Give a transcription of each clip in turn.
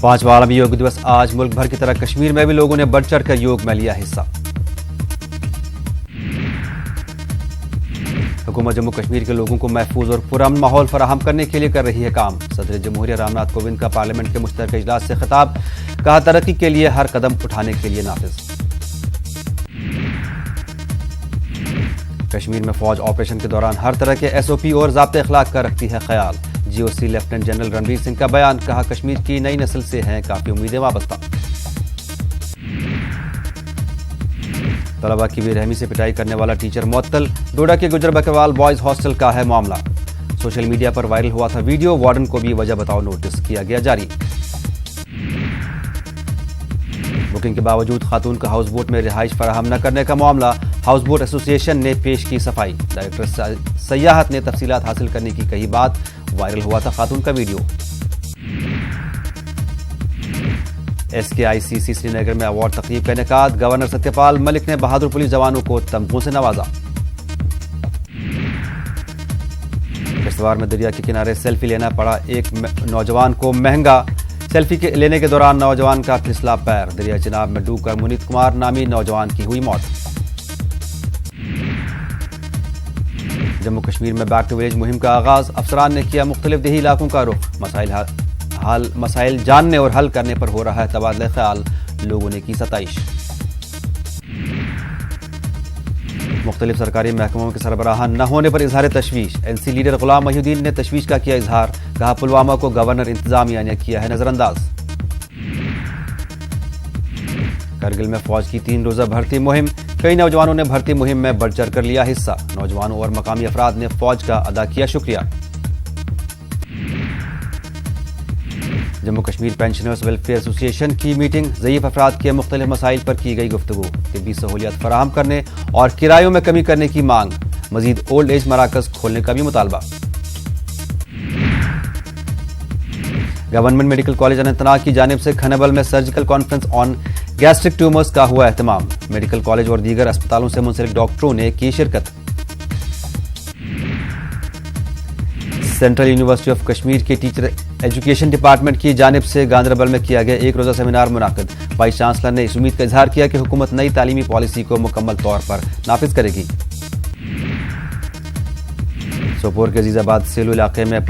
पांचवा आलमी योग दिवस आज मुल्क भर की तरह कश्मीर में भी लोगों ने बढ़ चढ़ कर योग में लिया हिस्सा। हुकूमत जम्मू कश्मीर के लोगों को महफूज और पुरअमन माहौल फराहम करने के लिए कर रही है काम। सदर जमहूरिया रामनाथ कोविंद का पार्लियामेंट के मुश्तरका इजलास से खिताब, कहा तरक्की के लिए हर कदम उठाने के लिए नाफिज। कश्मीर में फौज ऑपरेशन के दौरान हर तरह के SOP और ज़ाब्ते अखलाक का रखती है ख्याल। GOC lieutenant general Ranbir Singh का बयान, कहा कश्मीर की नई नस्ल से हैं काफी उम्मीदें वाबस्ता। तलबा की बेरहमी से पिटाई करने वाला टीचर मुअत्तल। डोडा के गुजर बकरवाल बॉयज हॉस्टल का है मामला। सोशल मीडिया पर वायरल हुआ था वीडियो, वार्डन को भी वजह बताओ नोटिस किया गया जारी। बुकिंग के बावजूद खातून का हाउस बोट में रिहाइश फराहम न करने का मामला। हाउस बोट एसोसिएशन ने पेश की सफाई। डायरेक्टर सयाहत ने तफसीलात हासिल करने की कही बात। वायरल हुआ था खातून का वीडियो। SKICC श्रीनगर में अवार्ड तकरीब का इनेकाद। गवर्नर सत्यपाल मलिक ने बहादुर पुलिस जवानों को तमगों से नवाजा। किश्तवाड़ में दरिया के किनारे सेल्फी लेना पड़ा एक नौजवान को महंगा। सेल्फी लेने के दौरान नौजवान का फिसला पैर। दरिया चिनाब में डूबकर मुनीत कुमार नामी नौजवान की हुई मौत। जम्मू कश्मीर में बैक टू विलेज मुहिम का आगाज। अफसरान ने किया मुख्तलिफ देही इलाकों का रुख। मसाइल जानने और हल करने पर हो रहा है तबादला ख्याल। लोगों ने की सताइश। मुख्तलिफ सरकारी महकमों के सरबराहान न होने पर इजहार तशवीश। NC लीडर गुलाम मोहिउद्दीन ने तशवीश का किया इजहार। कहा पुलवामा को गवर्नर इंतजामिया ने किया है नजरअंदाज। करगिल में फौज की 3 रोजा भर्ती मुहिम। कई नौजवानों ने भर्ती मुहिम में बढ़ चढ़ कर लिया हिस्सा। नौजवानों और मकामी अफराद ने फौज का अदा किया शुक्रिया। Jammu Kashmir pensioners welfare association की मीटिंग। ज़ईफ अफराद के मुख्तलिफ मसाइल पर की गई गुफ्तगू। तिब्बी सहूलियत फराहम करने और किरायों में कमी करने की मांग। मजीद ओल्ड एज मराकज खोलने का भी मुतालबा। गवर्नमेंट मेडिकल कॉलेज अनंतनाग की जानिब से खनबल में surgical conference on gastric tumours का हुआ एहतमाम। मेडिकल कॉलेज और दीगर अस्पतालों से मुंसलिक डॉक्टरों ने की शिरकत। सेंट्रल यूनिवर्सिटी ऑफ कश्मीर के टीचर एजुकेशन डिपार्टमेंट की जानिब से गांधरबल में किया गया एक रोजा सेमिनार मुनाकिद। वाइस चांसलर ने इस उम्मीद का इजहार किया कि हुकूमत नई तालीमी पॉलिसी को मुकम्मल तौर पर नाफिज करेगी। सोपोर के अजीजाबाद सेलू इलाके में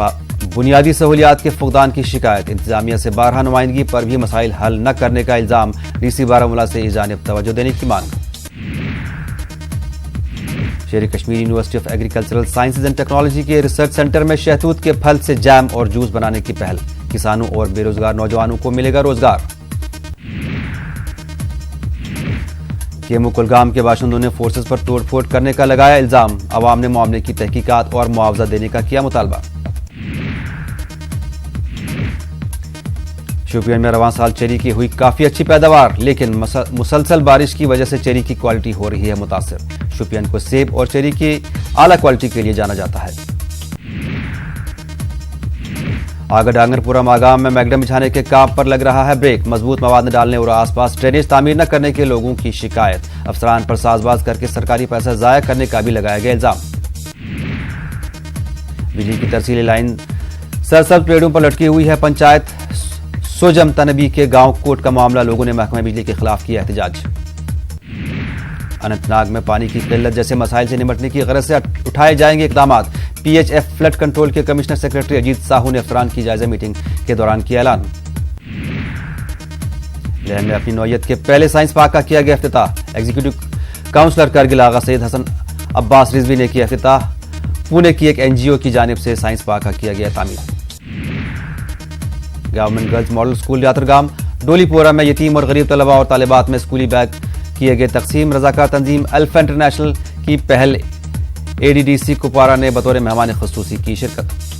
बुनियादी सहूलियात के फुकदान की शिकायत। इंतजामिया से बारहा नुमाइंदगी पर भी मसाइल हल न करने का इल्जाम। DC बारामूला से इस जानिब तवज्जो देने की मांग। शेर Kashmir university of agricultural sciences and technology के रिसर्च सेंटर में शहतूत के फल से जैम और जूस बनाने की पहल। किसानों और बेरोजगार नौजवानों को मिलेगा रोजगार। केमू कुलगाम के बाशिंदों ने फोर्सेस पर तोड़फोड़ करने का लगाया इल्जाम। अवाम ने मामले की तहकीकात और मुआवजा देने का किया मुतालबा। शोपियान में रवां साल चेरी की हुई काफी अच्छी पैदावार, लेकिन मुसलसल बारिश की वजह से चेरी की क्वालिटी हो रही है मुतासिर। शोपियान को सेब और चेरी की आला क्वालिटी के लिए जाना जाता है। आगा डांगरपुरा मागाम में मैगडम बिछाने के काम पर लग रहा है ब्रेक। मजबूत मवाद न डालने और आसपास ड्रेनेज तामीर न करने के लोगों की शिकायत। अफसरान पर साजबाज करके सरकारी पैसा जाया करने का भी लगाया गया इल्जाम। बिजली की तरसीली लाइन सरसब्ज पेड़ों पर लटकी हुई है। पंचायत सोजम तनबी के गांव कोट का मामला। लोगों ने महकमा बिजली के खिलाफ किया एहतजाज। अनंतनाग में पानी की किल्लत जैसे मसाइल से निपटने की गरज से उठाए जाएंगे इकदाम। PHF फ्लड कंट्रोल के कमिश्नर सेक्रेटरी अजीत साहू ने अफसरान की जायजा मीटिंग के दौरान किया ऐलान। लेह में अपनी नौयत के पहले साइंस पार्क का किया गया इफ्तिताह। एग्जीक्यूटिव काउंसलर करगिल आगा सैयद हसन अब्बास रिजवी ने किया इफ्तिताह। पुणे की एक NGO की जानिब से साइंस पार्क का किया गया तामीर। गवर्नमेंट गर्ल्स मॉडल स्कूल यात्रगाम डोलीपोरा में यतीम और गरीब तलबा और तालिबात में स्कूली बैग किए गए तकसीम। रजाकार तंजीम अल्फा इंटरनेशनल की पहल ADDC कुपवारा ने बतौर मेहमान खुसूसी की शिरकत।